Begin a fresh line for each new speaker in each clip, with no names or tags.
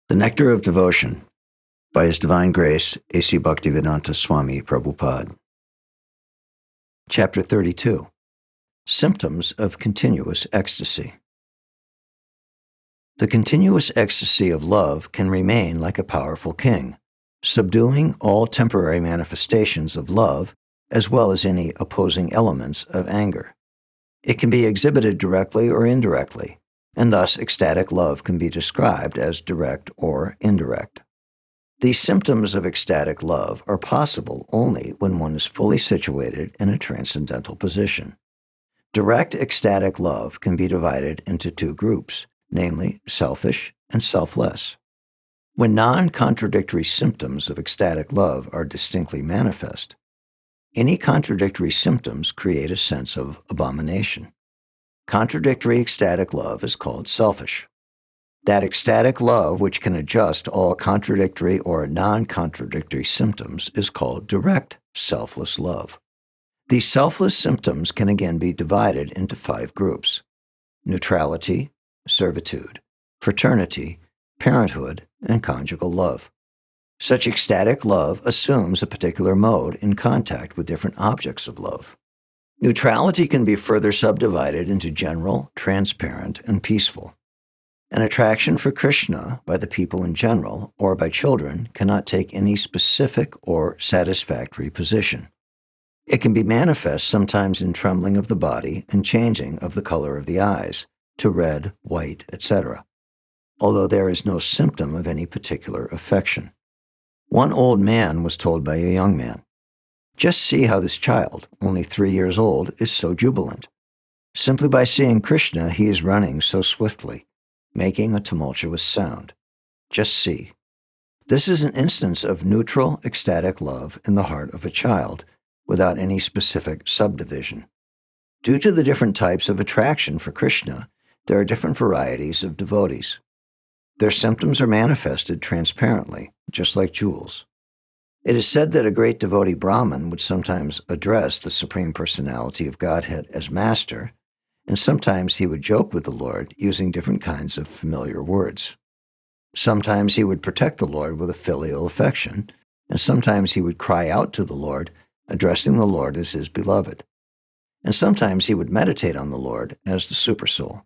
The Nectar of Devotion by His Divine Grace, A.C. Bhaktivedanta Swami, Prabhupāda. Chapter 32. Symptoms of Continuous Ecstasy. The continuous ecstasy of love can remain like a powerful king, subduing all temporary manifestations of love as well as any opposing elements of anger. It can be exhibited directly or indirectly, and thus ecstatic love can be described as direct or indirect. These symptoms of ecstatic love are possible only when one is fully situated in a transcendental position. Direct ecstatic love can be divided into two groups, namely selfish and selfless. When non-contradictory symptoms of ecstatic love are distinctly manifest, any contradictory symptoms create a sense of abomination. Contradictory ecstatic love is called selfish. That ecstatic love which can adjust all contradictory or non-contradictory symptoms is called direct selfless love. These selfless symptoms can again be divided into 5 groups: neutrality, servitude, fraternity, parenthood, and conjugal love. Such ecstatic love assumes a particular mode in contact with different objects of love. Neutrality can be further subdivided into general, transparent, and peaceful. An attraction for Krishna by the people in general or by children cannot take any specific or satisfactory position. It can be manifest sometimes in trembling of the body and changing of the color of the eyes to red, white, etc., although there is no symptom of any particular affection. One old man was told by a young man, "Just see how this child, only 3 years old, is so jubilant. Simply by seeing Krishna, he is running so swiftly, making a tumultuous sound. Just see." This is an instance of neutral, ecstatic love in the heart of a child, without any specific subdivision. Due to the different types of attraction for Krishna, there are different varieties of devotees. Their symptoms are manifested transparently, just like jewels. It is said that a great devotee Brahmin would sometimes address the Supreme Personality of Godhead as Master, and sometimes he would joke with the Lord using different kinds of familiar words. Sometimes he would protect the Lord with a filial affection, and sometimes he would cry out to the Lord, addressing the Lord as his beloved. And sometimes he would meditate on the Lord as the Supersoul.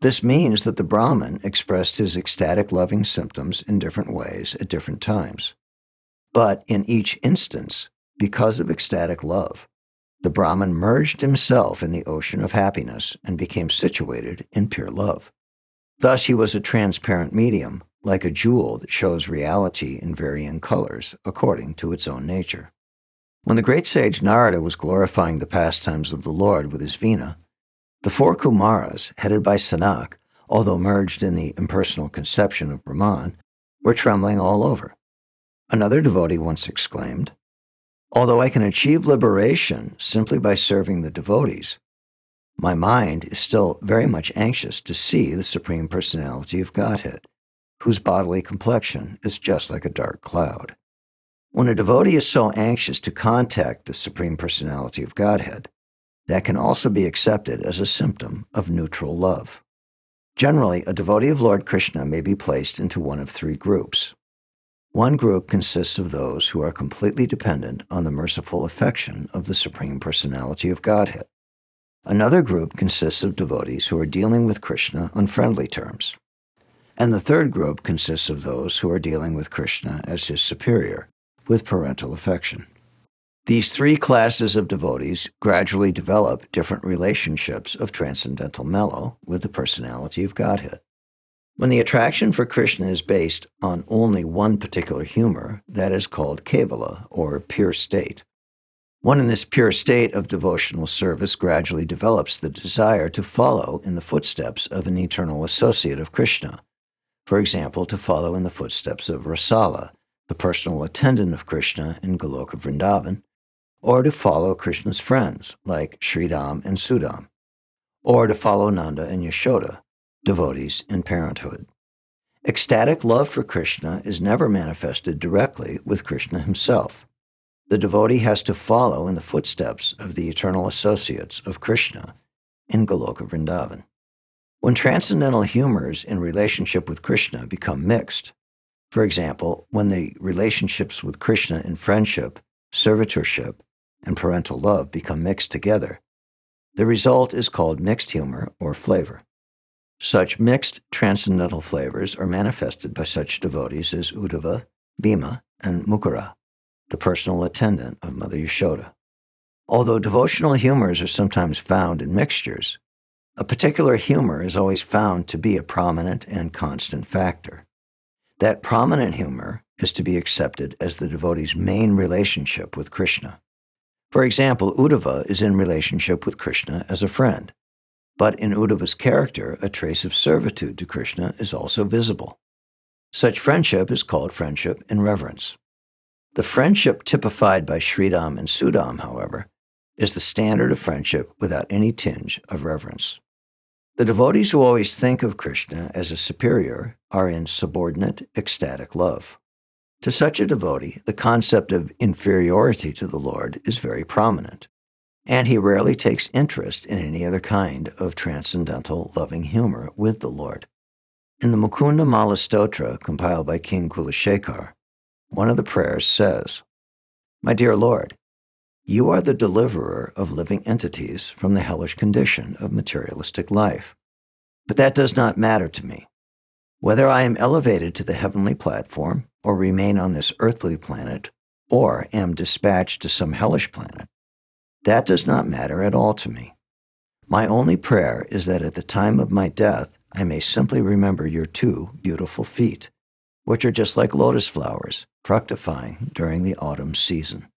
This means that the Brahmin expressed his ecstatic loving symptoms in different ways at different times. But in each instance, because of ecstatic love, the Brahmin merged himself in the ocean of happiness and became situated in pure love. Thus he was a transparent medium, like a jewel that shows reality in varying colors according to its own nature. When the great sage Narada was glorifying the pastimes of the Lord with his Veena, the 4 Kumaras, headed by Sanak, although merged in the impersonal conception of Brahman, were trembling all over. Another devotee once exclaimed, "Although I can achieve liberation simply by serving the devotees, my mind is still very much anxious to see the Supreme Personality of Godhead, whose bodily complexion is just like a dark cloud." When a devotee is so anxious to contact the Supreme Personality of Godhead, that can also be accepted as a symptom of neutral love. Generally, a devotee of Lord Krishna may be placed into one of 3 groups. One group consists of those who are completely dependent on the merciful affection of the Supreme Personality of Godhead. Another group consists of devotees who are dealing with Krishna on friendly terms. And the third group consists of those who are dealing with Krishna as his superior, with parental affection. These 3 classes of devotees gradually develop different relationships of transcendental mellow with the personality of Godhead. When the attraction for Krishna is based on only one particular humor, that is called kevala, or pure state. One in this pure state of devotional service gradually develops the desire to follow in the footsteps of an eternal associate of Krishna. For example, to follow in the footsteps of Rasala, the personal attendant of Krishna in Goloka Vṛndāvana, or to follow Krishna's friends, like Sridham and Sudam, or to follow Nanda and Yashoda, devotees in parenthood. Ecstatic love for Krishna is never manifested directly with Krishna himself. The devotee has to follow in the footsteps of the eternal associates of Krishna in Goloka Vṛndāvana. When transcendental humors in relationship with Krishna become mixed, For example, when the relationships with Krishna in friendship, servitorship, and parental love become mixed together, the result is called mixed humor or flavor. Such mixed transcendental flavors are manifested by such devotees as Uddhava, Bhima, and Mukara, the personal attendant of Mother Yashoda. Although devotional humors are sometimes found in mixtures, a particular humor is always found to be a prominent and constant factor. That prominent humor is to be accepted as the devotee's main relationship with Krishna. For example, Uddhava is in relationship with Krishna as a friend, but in Uddhava's character, a trace of servitude to Krishna is also visible. Such friendship is called friendship in reverence. The friendship typified by Sridham and Sudam, however, is the standard of friendship without any tinge of reverence. The devotees who always think of Krishna as a superior are in subordinate, ecstatic love. To such a devotee, the concept of inferiority to the Lord is very prominent, and he rarely takes interest in any other kind of transcendental loving humor with the Lord. In the Mukunda Mala Stotra compiled by King Kulashekar, one of the prayers says, "My dear Lord, you are the deliverer of living entities from the hellish condition of materialistic life. But that does not matter to me. Whether I am elevated to the heavenly platform, or remain on this earthly planet, or am dispatched to some hellish planet, that does not matter at all to me. My only prayer is that at the time of my death, I may simply remember your two beautiful feet, which are just like lotus flowers, fructifying during the autumn season."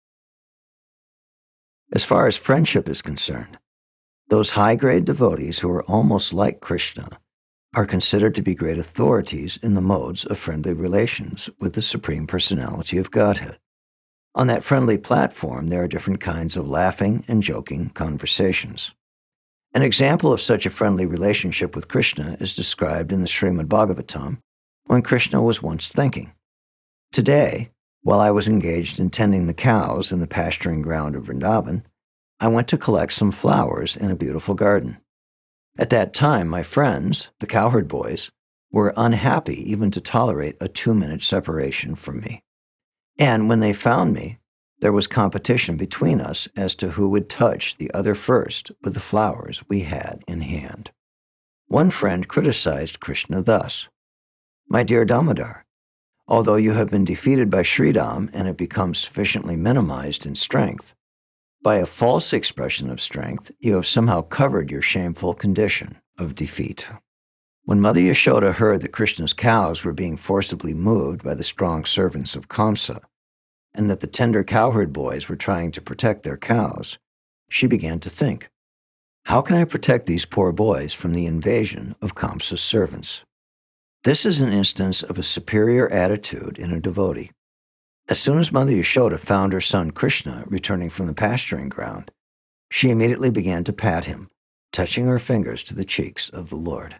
As far as friendship is concerned, those high-grade devotees who are almost like Krishna are considered to be great authorities in the modes of friendly relations with the Supreme Personality of Godhead. On that friendly platform, there are different kinds of laughing and joking conversations. An example of such a friendly relationship with Krishna is described in the Srimad Bhagavatam when Krishna was once thinking, "Today, while I was engaged in tending the cows in the pasturing ground of Vṛndāvana, I went to collect some flowers in a beautiful garden. At that time, my friends, the cowherd boys, were unhappy even to tolerate a 2-minute separation from me. And when they found me, there was competition between us as to who would touch the other first with the flowers we had in hand. One friend criticized Krishna thus, 'My dear Damodar, although you have been defeated by Sridham and have become sufficiently minimized in strength, by a false expression of strength, you have somehow covered your shameful condition of defeat.' When Mother Yashoda heard that Krishna's cows were being forcibly moved by the strong servants of Kamsa, and that the tender cowherd boys were trying to protect their cows, she began to think, 'How can I protect these poor boys from the invasion of Kamsa's servants?' This is an instance of a superior attitude in a devotee. As soon as Mother Yashoda found her son Krishna returning from the pasturing ground, she immediately began to pat him, touching her fingers to the cheeks of the Lord.